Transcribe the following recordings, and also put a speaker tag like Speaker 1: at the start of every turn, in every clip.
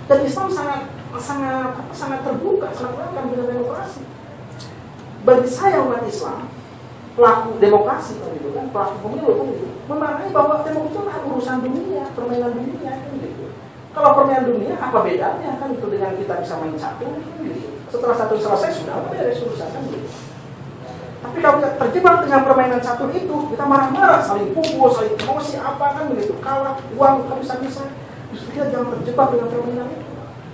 Speaker 1: Dan Islam sangat terbuka, sangat welcome dengan demokrasi. Bagi saya umat Islam, pelaku demokrasi gitu kan, pelaku pemilu kan gitu, memaknai bahwa demokrasi itu adalah urusan dunia, permainan dunia kan gitu. Kalau permainan dunia apa bedanya kan itu dengan kita bisa main satu kan gitu. Setelah satu selesai sudah beres urusan kan gitu. Tapi kalau kita terjebak dengan permainan satu itu, kita marah-marah, saling pukul, saling emosi apa kan begitu, kalah, uang bisa-bisa. Justru kita jangan terjebak dengan permainan itu.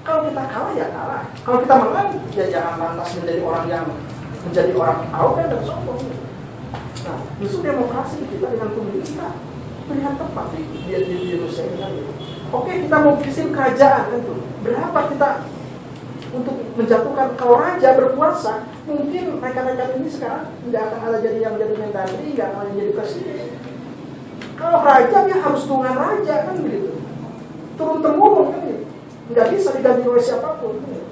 Speaker 1: Kalau kita kalah ya kalah. Kalau kita menang, ya jangan lantas menjadi orang arogan dan sombong. Nah, justru demokrasi kita dengan pemilu kita pilihan tepat di Indonesia ini kan gitu. Oke, kita mau sistem kerajaan kan tuh. Berapa kita untuk menjatuhkan, kalau raja berkuasa, mungkin rekan-rekan ini sekarang tidak akan ada jadi yang jadi menteri, tidak akan ada jadi presiden. Kalau raja dia harus dengan raja kan begitu, turun temurun kan gitu, nggak bisa diganti oleh siapapun. Kan, gitu.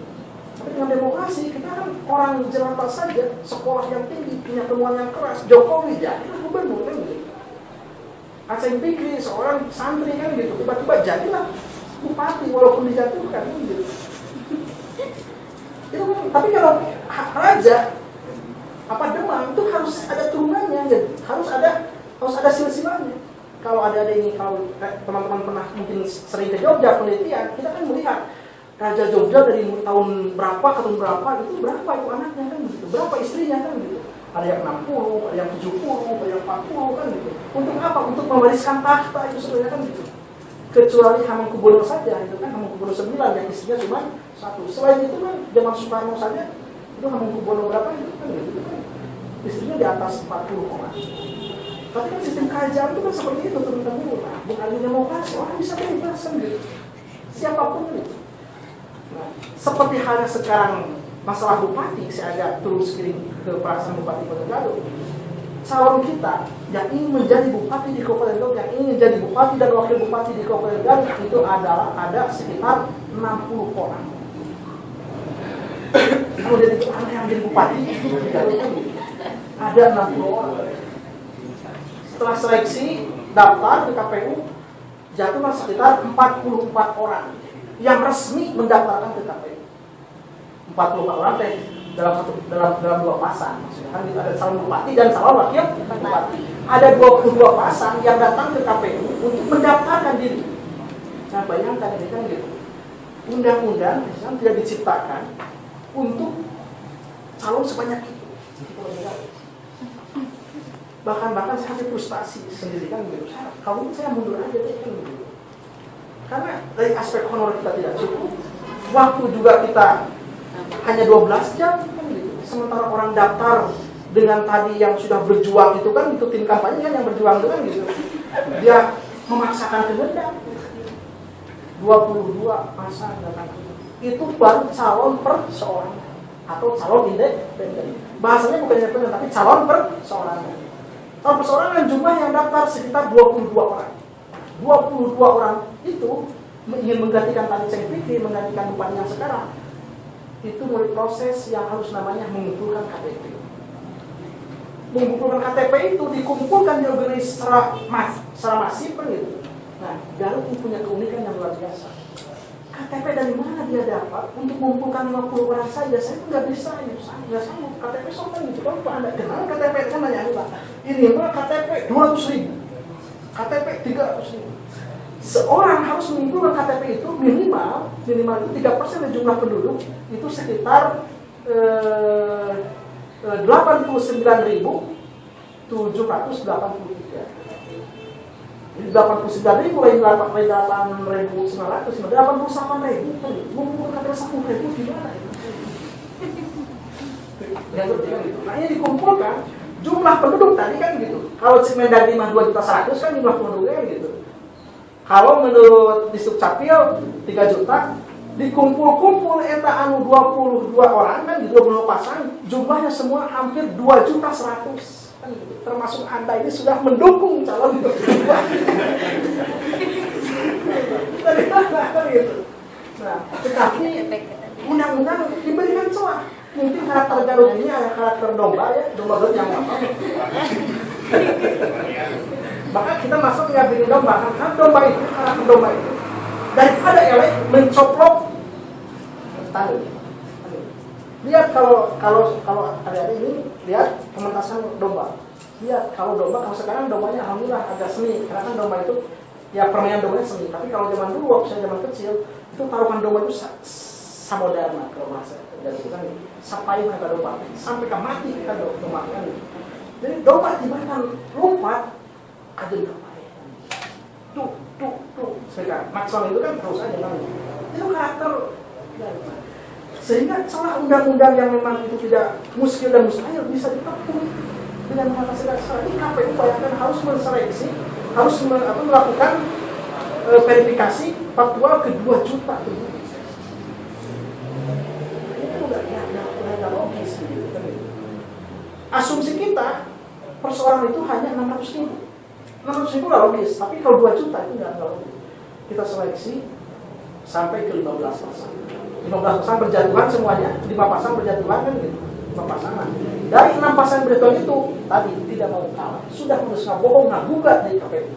Speaker 1: Tapi dengan demokrasi kita kan orang jelata saja, sekolah yang tinggi, punya temuan yang keras, Jokowi jadilah gubernur kan gitu. Aceh Fikri seorang santri kan gitu, tiba-tiba jadilah bupati walaupun dijatuhkan kan gitu. Itu, tapi kalau raja apa demam itu harus ada turunannya, gitu. harus ada silsilahnya. Kalau ada ini, kalau teman-teman pernah mungkin sering ke Jogja penelitian, kita kan melihat Raja Jogja dari tahun berapa ke tahun berapa itu berapa itu anaknya kan gitu, berapa istrinya kan gitu. Ada yang 60, ada yang 70, ada yang 40 kan gitu. Untuk apa? Untuk mewariskan tahta itu sebenarnya kan gitu. Kecuali Hamengkubuwono saja, itu kan Hamengkubuwono 9 yang istrinya cuma 1. Selain itu kan zaman Soekarno saja itu Hamengkubuwono berapa itu kan gitu kan. Istrinya di atas 40 orang. Tapi kan sistem kerajaan itu kan seperti itu turun-temurun. Nah, bukan demokrasi, orang bisa bebas kan gitu. Siapapun gitu. Nah, seperti halnya sekarang masalah bupati, saya agak turun sedikit ke perasaan Bupati Kota Garut. Calon kita yang ingin menjadi bupati di Kabupaten Garut, yang ingin menjadi bupati dan wakil bupati di Kabupaten Garut itu ada sekitar 60 orang. Kalau jadi orang yang jadi bupati di Garut ada 60 orang. Setelah seleksi daftar ke KPU jatuhlah sekitar 44 orang yang resmi mendaftarkan ke KPU. 44 orang dalam 2 pasang, maksudnya kan ada calon bupati dan calon wakil bupati. Ada 22 pasang yang datang ke KPU untuk mendaftarkan diri. Nah bayangkan ini kan gitu, undang-undang yang tidak diciptakan untuk calon sebanyak itu. Bahkan saya sampai frustasi sendiri kan gitu. Kalau saya mundur aja deh kan gitu. Karena dari aspek honor kita tidak cukup, waktu juga kita hanya 12 jam kan gitu. Sementara orang daftar dengan tadi yang sudah berjuang itu kan, itu tim kampanye kan yang berjuang itu kan gitu. Dia memaksakan kehendak. 22 pasang datang. Itu baru calon perseorangan atau calon independen. Bahasanya bukan independen tapi calon perseorangan. Calon perseorangan jumlah yang daftar sekitar 22 orang. 22 orang itu ingin menggantikan tadi Aceh Fikri, menggantikan bupati yang sekarang. Itu mulai proses yang harus namanya mengumpulkan KTP. Mengumpulkan KTP itu dikumpulkan diorganisasi secara masif kan gitu. Nah, Garut punya keunikan yang luar biasa. KTP dari mana dia dapat untuk mengumpulkan 50 orang saja? Saya nggak bisa, nggak sanggup. KTP soalnya gitu, kalau Pak Anda kenal KTP kan nanya Pak. Ini mah KTP 200.000, KTP 300.000. Seorang harus mengumpulkan KTP itu minimal itu 3% dari jumlah penduduk, itu sekitar 89.783. Jadi 89.000 mulai 8.900, 88.000. Mengumpulkan KTP 10.000 gimana itu? Nah ini dikumpulkan jumlah penduduk tadi kan gitu. Kalau Mendagri mah 2.100.000 kan jumlah penduduknya gitu. Kalau menurut Disduk Capil 3 juta, dikumpul-kumpul eta anu 22 orang kan di 22 pasang, jumlahnya semua hampir 2.100.000 kan gitu. Termasuk Anda ini sudah mendukung calon itu. Nah, tetapi undang-undang diberikan celah. Mungkin karakter Garut ini ada karakter domba ya, domba Garut yang apa? Maka kita masuk nggak bikin domba, karena domba itu, karakter domba itu daripada elek mencoplok tetangga. Lihat kalau ada ini, lihat pementasan domba. Lihat kalau sekarang dombanya alhamdulillah agak seni, karena kan domba itu ya permainan dombanya seni. Tapi kalau zaman dulu, waktu saya zaman kecil, itu taruhan domba itu samodana kalau bahasa dan itu kan sapai mereka domba sampai ke mati kita domba kan. Jadi domba dimakan lompat ada ngapain? Tuh. Sekarang Maxwell itu kan terus aja kan. Itu karakter. Sehingga salah undang-undang yang memang itu tidak muskil dan mustahil bisa ditepung dengan mengatasi dasar. Ini KPU bayangkan harus menseleksi, harus melakukan verifikasi faktual ke 2 juta. Ini kan udah logis gitu kan. Asumsi kita perseorangan itu hanya 600.000. 600.000 udah logis, tapi kalau 2 juta itu nggak logis. Kita seleksi sampai ke 15 pasang. 15 pasang berjatuhan semuanya, 5 pasang berjatuhan kan gitu. 5 pasangan. Dari 6 pasang berjatuhan itu tadi tidak mau kalah, sudah berusaha bohong, gugat di KPU.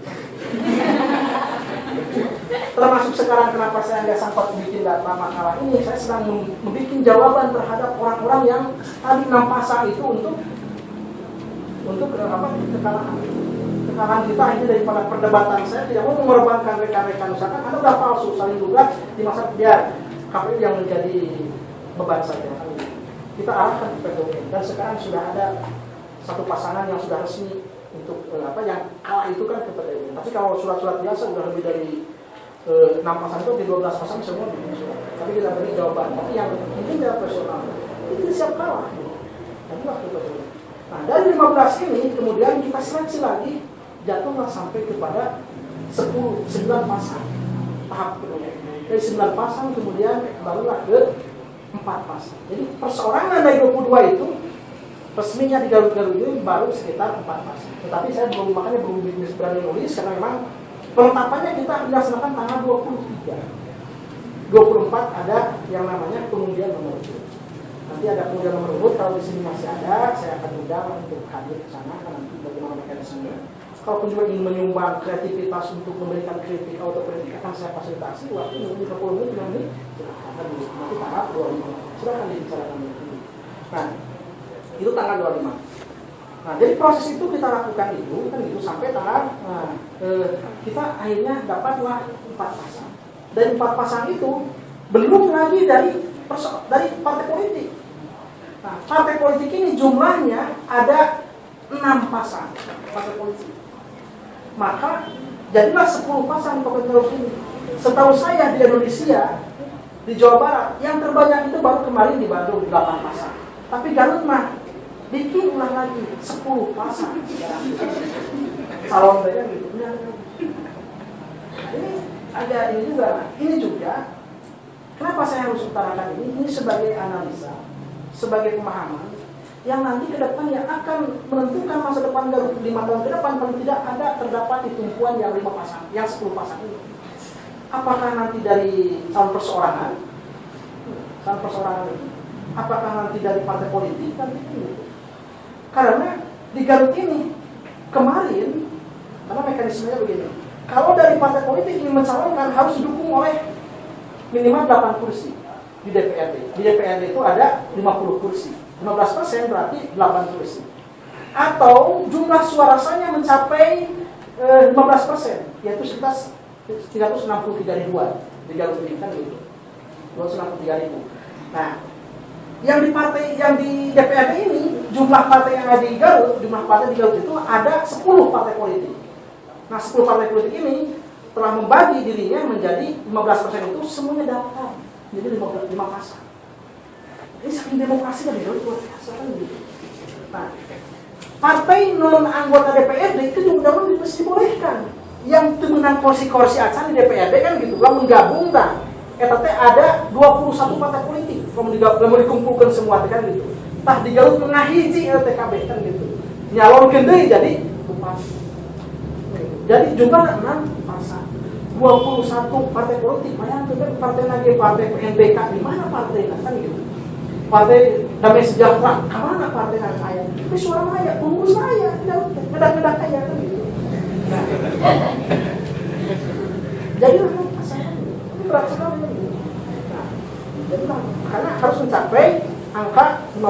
Speaker 1: Termasuk sekarang kenapa saya nggak sempat bikin data makalah ini, saya sedang membuat jawaban terhadap orang-orang yang tadi 6 pasang itu untuk kekalahan kita ini daripada perdebatan. Saya tidak mau mengorbankan rekan-rekan, misalkan Anda udah palsu saling gugat di masa biar KPU yang menjadi beban saja. Kita arahkan ke PT dan sekarang sudah ada satu pasangan yang sudah resmi untuk yang kalah itu kan ke PT. Tapi kalau surat-surat biasa sudah lebih dari 6 pasang itu di 12 pasang semua bikin surat. Tapi kita beri jawaban. Tapi yang mungkin tidak personal itu siap kalah. Tapi waktu PT. Nah dari 15 ini kemudian kita seleksi lagi jatuhlah sampai kepada 9 pasang tahap kedua. Dari 9 pasang kemudian barulah ke 4 pasang. Jadi perseorangan dari 22 itu resminya di Garut-Garut ini baru sekitar 4 pasang. Tetapi saya makanya belum berani nulis karena memang penetapannya kita dilaksanakan tanggal 23. 24 ada yang namanya pengundian nomor urut. Nanti ada pengundian nomor urut, kalau di sini masih ada, saya akan undang untuk hadir ke sana karena nanti bagaimana mekanismenya. Kalau juga ingin menyumbang kreativitas untuk memberikan kritik atau kritik akan saya fasilitasi waktu ini 30 menit nanti silahkan dulu. Nanti tanggal 25 silahkan dibicarakan dulu. Nah itu tanggal 25. Nah jadi proses itu kita lakukan itu kan itu sampai tanggal kita akhirnya dapatlah 4 pasang. Dari 4 pasang itu belum lagi dari partai politik. Nah partai politik ini jumlahnya ada 6 pasang partai politik. Maka jadilah 10 pasang Pokok ini. Setahu saya di Indonesia, di Jawa Barat, yang terbanyak itu baru kemarin di Bandung 8 pasang. Tapi Garut mah bikin ulang lagi 10 pasang. Calon mereka gitu. Ini agak ini juga. Kenapa saya harus utarakan ini? Ini sebagai analisa, sebagai pemahaman. Yang nanti ke depan yang akan menentukan masa depan Garut 5 tahun ke depan paling tidak ada terdapat di tumpuan yang 5 pasang, yang 10 pasang ini. Apakah nanti dari calon perseorangan ini? Apakah nanti dari partai politik nanti ini? Karena di Garut ini kemarin, karena mekanismenya begini, kalau dari partai politik ini mencalonkan harus didukung oleh minimal 8 kursi di DPRD. Di DPRD itu ada 50 kursi. 15% berarti 8 kursi. Atau jumlah suara sahnya mencapai 15%, yaitu sekitar 363 ribuan di Garut ini kan gitu. 263 ribu. Nah, yang di DPRD ini jumlah partai yang ada di Garut, itu ada 10 partai politik. Nah, 10 partai politik ini telah membagi dirinya menjadi 15% itu semuanya daftar. Jadi 5 pasang. Ini saking demokrasi kan luar biasa kan gitu. Nah, partai non anggota DPRD itu juga dibolehkan. Yang menang kursi-kursi acan di DPRD kan gitu, lamun gabung kan. Eta teh ada 21 partai politik. Lamun dikumpulkan semua kan gitu. Tah di Garut tengah hiji LTKB kan gitu. Nyalonkeun deui jadi bupati. Jadi jumlah 6 pasang. 21 partai politik. Bayangkeun partai lagi partai PNBK di mana partai kan gitu. Partai Damai Sejahtera, kemana partai yang kaya? Tapi suara kaya, bungkus kaya, ngedak-ngedak kaya kan gitu. Nah, jadi pasangan, ini berat sekali gitu. Nah, Jadi karena harus mencapai angka 15%.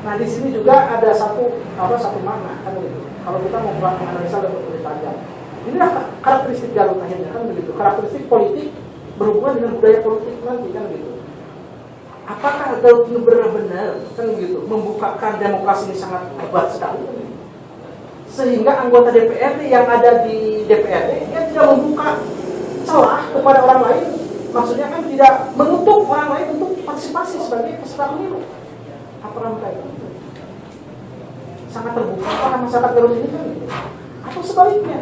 Speaker 1: Nah di sini juga ada satu makna kan begitu. Kalau kita mau menganalisa lebih tajam, inilah karakteristik Garut akhirnya kan begitu. Karakteristik politik berhubungan dengan budaya politik nanti kan begitu. Apakah Garut itu benar-benar kan begitu membukakan demokrasi ini sangat hebat sekali kan begitu? Sehingga anggota DPRD yang ada di DPRD dia tidak membuka celah kepada orang lain, maksudnya kan tidak menutup orang lain untuk partisipasi sebagai peserta pemilu. Apa kayak itu? Sangat terbuka karena masyarakat Garut ini kan gitu. Atau sebaliknya,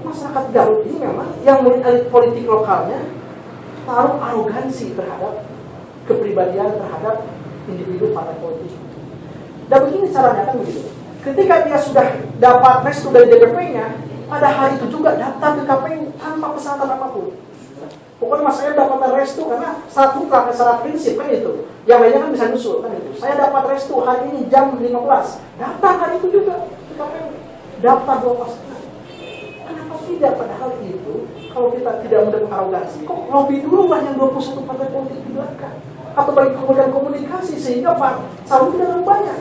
Speaker 1: masyarakat Garut ini memang yang elit politik lokalnya taruh arogansi terhadap kepribadian terhadap individu partai politik. Dan begini caranya kan begitu. Ketika dia sudah dapat restu dari DPP-nya, pada hari itu juga daftar ke KPU tanpa persyaratan apapun. Pokoknya mas saya dapat restu karena syarat mutlak, syarat prinsip kan itu. Yang lainnya kan bisa nyusul kan itu. Saya dapat restu hari ini jam 15. Daftar hari itu juga ke KPU. Daftar 2 Kenapa tidak? Padahal itu kalau kita tidak mudah mengarogansi, kok lobby dulu lah yang 21 partai politik di belakang. Atau bagi kemudian komunikasi sehingga Pak calon tidak terlalu banyak.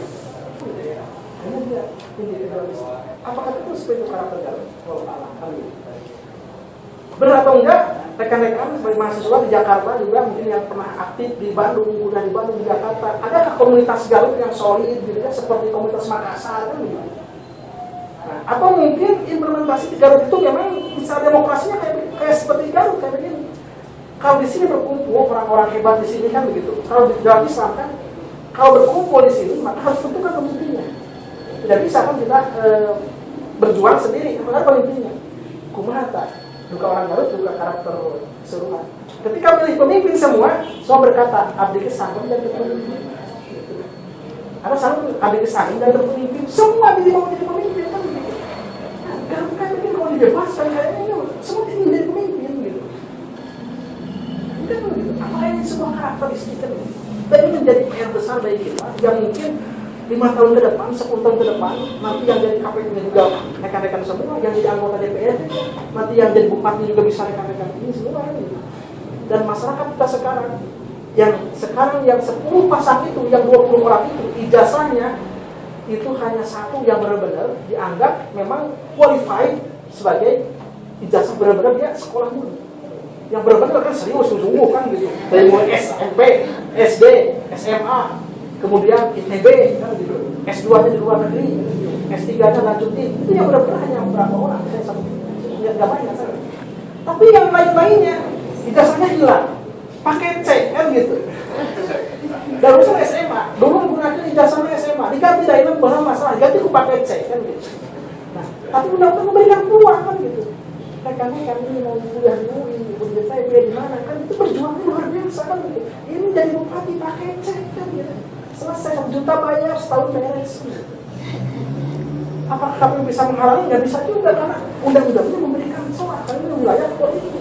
Speaker 1: Hanya dia apakah itu seperti karakter Garut? Benar atau enggak, rekan-rekan sebagai mahasiswa di Jakarta juga mungkin yang pernah aktif di Bandung, kuliah di Bandung, di Jakarta, adakah komunitas Garut yang solid gitu ya, seperti komunitas Makassar kan gitu? Nah, atau mungkin implementasi di Garut itu memang bisa demokrasinya kayak seperti Garut kayak begini. Kalau di sini berkumpul orang-orang hebat di sini kan begitu. Kalau di dalam Islam kan, kalau berkumpul di sini maka harus tentukan pemimpinnya. Tidak bisa kan kita berjuang sendiri, karena pemimpinnya. Kumata, duka orang Garut juga karakter keseluruhan. Ketika milih pemimpin semua berkata abdi kesanggung dan berpemimpin. Karena selalu abdi kesanggung dan berpemimpin, semua mau jadi pemimpin kan begitu. Nah, Garut kan begini kalau dibebaskan kayaknya semua ingin jadi pemimpin gitu. Kan begitu. Apakah ini sebuah karakteristik kan? Dan ini menjadi PR besar bagi kita yang mungkin 5 tahun ke depan, 10 tahun ke depan, nanti yang jadi KPU juga rekan-rekan semua, yang jadi anggota DPR, nanti yang jadi bupati juga bisa rekan-rekan ini semua gitu. Dan masyarakat kita sekarang yang 10 pasang itu, yang 20 orang itu, ijazahnya itu hanya satu yang benar-benar dianggap memang qualified sebagai ijazah benar-benar dia sekolah dulu. Yang benar-benar kan serius, sungguh kan gitu. Dari mulai SMP, SD, SMA, kemudian ITB kan gitu, S2-nya di luar negeri, S3-nya lanjutin, itu yang benar-benar hanya beberapa orang, saya nggak banyak kan. Tapi yang lain-lainnya ijazahnya hilang, pakai C kan gitu. Dan usul SMA, dulu menggunakan ijazahnya SMA, diganti dari benar masalah, diganti aku pakai C kan gitu. Nah, tapi undang-undang memberikan peluang kan gitu. Kami mau kuliah di UI, di mana kan itu perjuangan luar biasa kan gitu. Ini jadi bupati pakai C kan gitu. Selesai 1 juta bayar, setahun beres. Apakah kami bisa menghalangi? Nggak bisa juga karena undang-undangnya memberikan celah karena ini wilayah politik.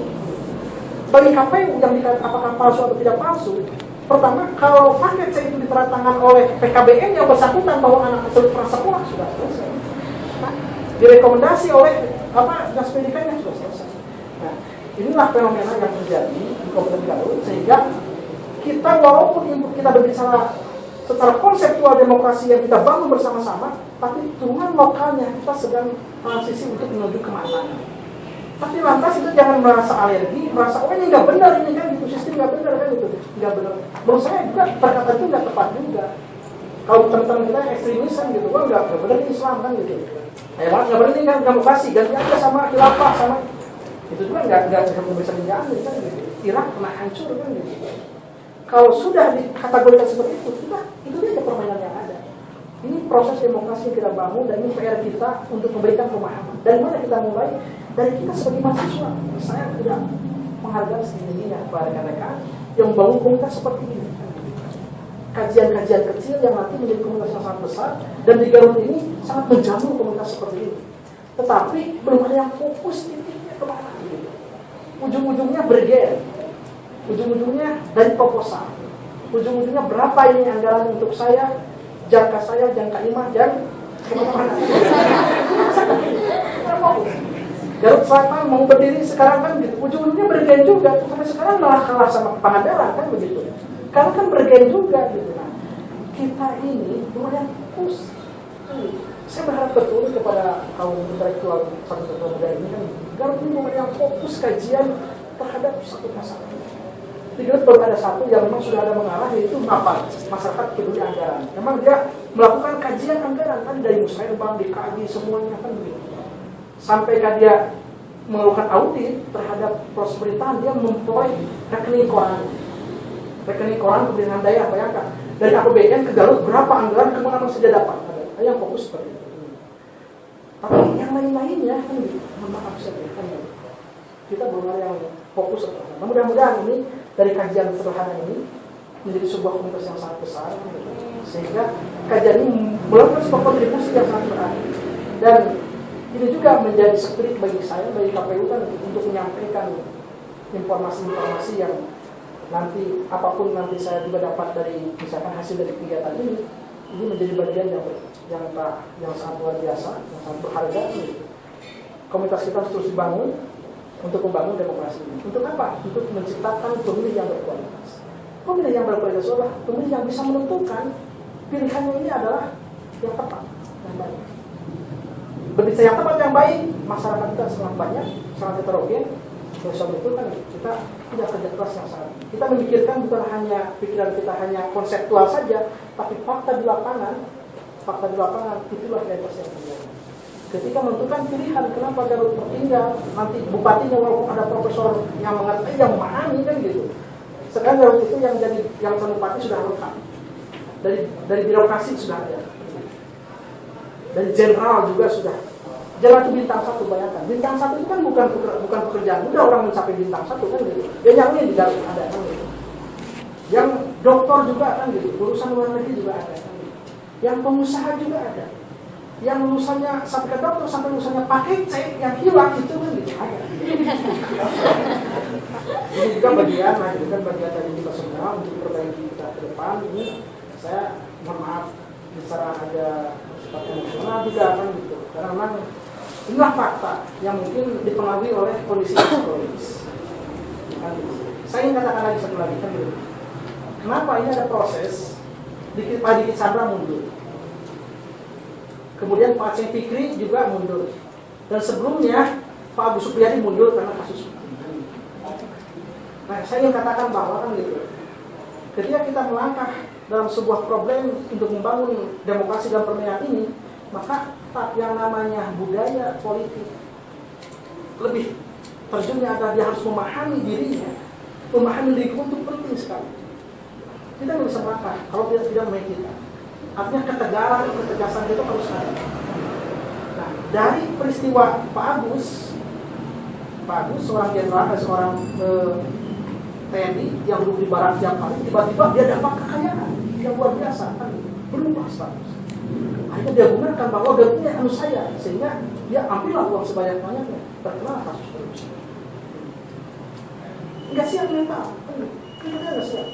Speaker 1: Bagi KPU yang dikatakan apakah palsu atau tidak palsu, pertama kalau paket C itu diterantangan oleh PKBM yang bersangkutan bahwa anak tersebut pernah sekolah sudah selesai. Nah, direkomendasi oleh dinas pendidikannya sudah selesai. Nah, inilah fenomena yang terjadi di Kabupaten Garut sehingga kita walaupun kita berbicara secara konseptual demokrasi yang kita bangun bersama-sama, tapi turunan lokalnya kita sedang transisi untuk menuju kemana. Tapi lantas itu jangan merasa alergi, merasa oh ini nggak benar ini kan gitu, sistem nggak benar kan gitu, nggak benar. Menurut saya juga perkataan itu nggak tepat juga. Kalau teman-teman kita ekstremisan gitu, wah nggak benar ini Islam kan gitu. Nggak benar ini kan demokrasi, ganti aja sama khilafah sama itu juga nggak bisa dijamin kan gitu. Irak pernah hancur kan gitu. Kalau sudah dikategorikan seperti itu, itu dia permainan yang ada. Ini proses demokrasi yang kita bangun dan ini PR kita untuk memberikan pemahaman. Dari mana kita mulai? Dari kita sebagai mahasiswa. Saya tidak menghargai setinggi-tingginya kepada rekan-rekan yang membangun komunitas seperti ini. Kajian-kajian kecil yang nanti menjadi komunitas yang sangat besar dan di Garut ini sangat menjamu komunitas seperti ini. Tetapi belum ada yang fokus titiknya kemana gitu. Ujung-ujungnya berger. Ujung-ujungnya dari proposal. Ujung-ujungnya berapa ini anggaran untuk saya, jangka imah dan kemana-mana. Garut Selatan mau berdiri sekarang kan gitu, ujungnya bergen juga, sampai sekarang malah kalah sama Pangandaran kan begitu. Karena kan bergen juga gitu. Nah, kita ini lumayan fokus. Saya berharap betul kepada kaum intelektual satu muda ini kan, Garut ini lumayan fokus kajian terhadap satu masalah. Di Garut baru ada satu yang memang sudah ada mengarah, yaitu apa? Masyarakat peduli anggaran. Memang dia melakukan kajian anggaran kan dari Musyairah, dikaji semuanya kan begitu. Sampai dia melakukan audit terhadap proses pemerintahan, dia memperoleh rekening koran pemerintahan daerah. Bayangkan dari APBN ke Garut berapa anggaran kemana saja dapat. Ada yang fokus seperti itu. Tapi yang lain-lainnya kan gitu, maaf saja kan gitu. Kita belum ada yang fokus. Nah, mudah-mudahan ini dari kajian sederhana ini menjadi sebuah komunitas yang sangat besar gitu. Sehingga kajian ini melakukan sebuah kontribusi yang sangat berarti. Dan ini juga menjadi spirit bagi saya, bagi KPU kan, untuk menyampaikan informasi-informasi yang nanti apapun nanti saya juga dapat dari misalkan hasil dari kegiatan ini menjadi bagian yang sangat luar biasa, yang sangat berharga. Komunitas kita harus terus dibangun untuk membangun demokrasi ini. Untuk apa? Untuk menciptakan pemilih yang berkualitas. Pemilih yang berkualitas adalah pemilih yang bisa menentukan pilihannya ini adalah yang tepat, yang baik. Berbicara yang tepat yang baik, masyarakat kita sangat banyak, sangat heterogen. Oleh sebab itu kan kita punya kerja keras yang sangat. Kita memikirkan bukan hanya pikiran kita hanya konseptual saja, tapi fakta di lapangan itulah realitas yang terjadi. Ketika menentukan pilihan, kenapa Garut tertinggal, nanti bupatinya walaupun ada profesor yang mengerti, yang memahami kan gitu. Sekarang Garut itu yang bupati sudah lengkap. Dari birokrasi sudah ada. Dan jenderal juga sudah. Jalan ke bintang 1, bayangkan. Bintang 1 itu kan bukan pekerjaan mudah orang mencapai bintang 1 kan gitu. Yang lain di Garut ada kan gitu. Yang doktor juga kan gitu. Urusan luar negeri juga ada kan gitu. Yang pengusaha juga ada. Yang lulusannya sampai ke dokter, sampai lulusannya pakai C yang hilang itu kan gitu. Ada. Ini juga bagian dari kita semua untuk perbaiki kita ke depan. Ini saya mohon maaf bicara ada emosional juga kan gitu, karena memang inilah fakta yang mungkin dipengaruhi oleh kondisi psikologis. Kan gitu. Saya ingin katakan lagi satu lagi kan gitu. Kenapa ini ada proses Pak Diki Chandra mundur, kemudian Pak Aceh Fikri juga mundur, dan sebelumnya Pak Agus Supriyadi mundur karena kasus. Nah, saya ingin katakan bahwa kan gitu, ketika kita melangkah dalam sebuah problem untuk membangun demokrasi dan pemerintahan ini, maka yang namanya budaya politik lebih terjunnya adalah dia harus memahami dirinya, memahami diri itu penting sekali. Kita nggak bisa melangkah kalau tidak memahami kita. Artinya ketegasan itu harus ada. Nah, dari peristiwa Pak Agus seorang jenderal, seorang TNI yang duduk di barat tiap hari, tiba-tiba dia dapat kekayaan yang luar biasa, kan berubah status. Akhirnya dia gunakan bahwa gajinya anu saya, sehingga dia ambillah uang sebanyak-banyaknya, terkenal kasus korupsi. Nggak siap mental, kita nggak siap.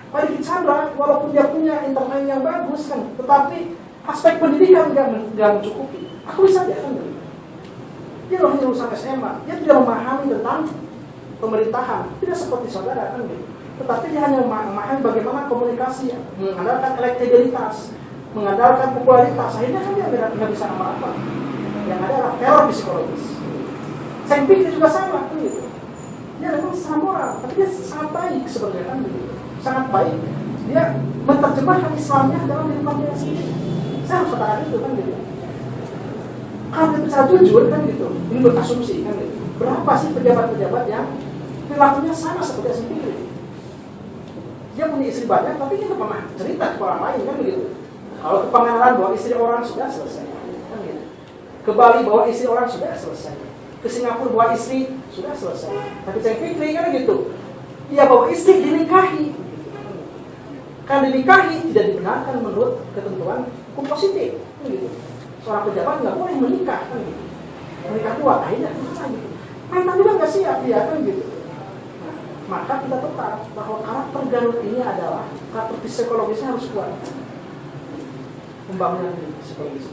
Speaker 1: Pak Diki Chandra, walaupun dia punya internal yang bagus kan, tetapi aspek pendidikan nggak mencukupi. Aku bisa aja kan, dia hanya lulusan SMA, dia tidak memahami tentang pemerintahan, tidak seperti saudara kan gitu. Tetapi dia hanya memahami bagaimana komunikasi, mengandalkan elektabilitas, mengandalkan popularitas. Akhirnya kan dia nggak bisa apa-apa. Yang ada adalah teror psikologis. Saya pikir juga sama kan gitu. Dia memang sangat moral, tapi dia sangat baik sebenarnya kan gitu. Sangat baik. Dia menerjemahkan Islamnya dalam kehidupan dia sendiri. Saya harus katakan itu kan gitu. Kalau kita bisa jujur kan gitu, ini berasumsi kan gitu. Berapa sih pejabat-pejabat yang perilakunya sama seperti Aceh Fikri? Dia punya istri banyak, tapi dia tidak pernah cerita ke orang lain kan begitu. Kalau ke Pangandaran bawa istri orang sudah selesai, kan gitu. Ke Bali bawa istri orang sudah selesai. Ke Singapura bawa istri sudah selesai. Tapi Aceh Fikri kan gitu. Dia bawa istri dinikahi. Kan dinikahi tidak dibenarkan menurut ketentuan hukum positif, kan gitu. Seorang pejabat nggak boleh menikah kan gitu. Menikah dua, akhirnya kan gitu. Mantan juga nggak siap dia kan gitu. Maka kita tetap bahwa karakter Garut ini adalah karakter psikologisnya harus kuat. Pembangunan psikologis.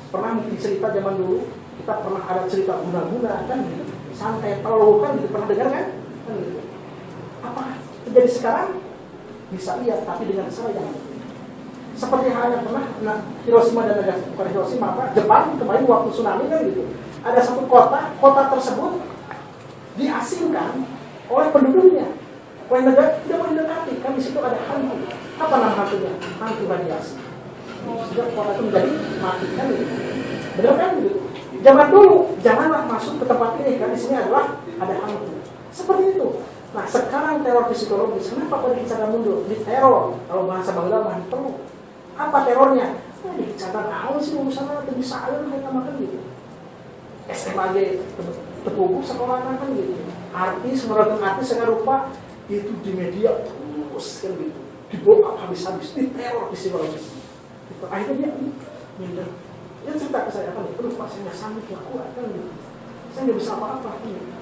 Speaker 1: Pernah mungkin cerita zaman dulu Kita pernah ada cerita guna-guna kan gitu. Santai terlalu kan gitu, pernah dengar kan? Kan gitu. Apakah terjadi sekarang? Bisa lihat, tapi dengan cara yang seperti halnya pernah Hiroshima dan Nagasaki, bukan Hiroshima apa? Jepang kemarin waktu tsunami kan gitu. Ada satu kota tersebut diasingkan oleh penduduknya. Oleh negara tidak boleh mendekati, kan di situ ada hantu. Apa nama hantunya? Hantu radiasi. Sehingga kota itu menjadi mati kan gitu. Benar kan gitu? Zaman dulu janganlah masuk ke tempat ini, kan di sini adalah ada hantu. Seperti itu. Nah sekarang teror psikologis, kenapa pada bicara mundur? Di teror, kalau bahasa Bangla mah perlu. Apa terornya? Nah, dicatat awal sih urusannya bisa aja mereka makan gitu. SMA terpukul sekolah kan gitu. Artis menurut artis saya rupa itu di media terus kan gitu. Dibawa habis-habis, di teror psikologis. Gitu. Akhirnya dia minder. Dia cerita ke saya kan, aduh pak saya nggak sanggup nggak kuat kan gitu. Saya nggak bisa apa-apa kan gitu.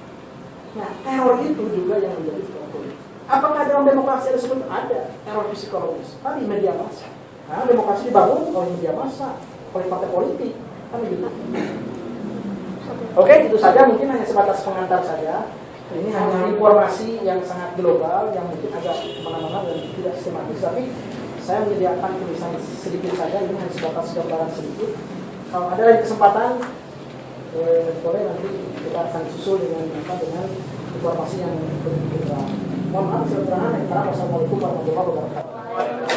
Speaker 1: Nah, teror itu juga yang menjadi problem. Apakah dalam demokrasi ada sebut? Ada teror psikologis. Tadi media massa. Nah, demokrasi dibangun oleh media massa, oleh partai politik, kan gitu. Oke, itu saja. Mungkin hanya sebatas pengantar saja. Ini hanya informasi yang sangat global, yang mungkin agak kemana-mana dan tidak sistematis. Tapi saya menyediakan tulisan sedikit saja. Ini hanya sebatas gambaran sedikit. Kalau ada lagi kesempatan, boleh nanti kita akan susul dengan informasi yang berbeda. Mohon maaf, saya terangkan. Assalamualaikum warahmatullahi wabarakatuh.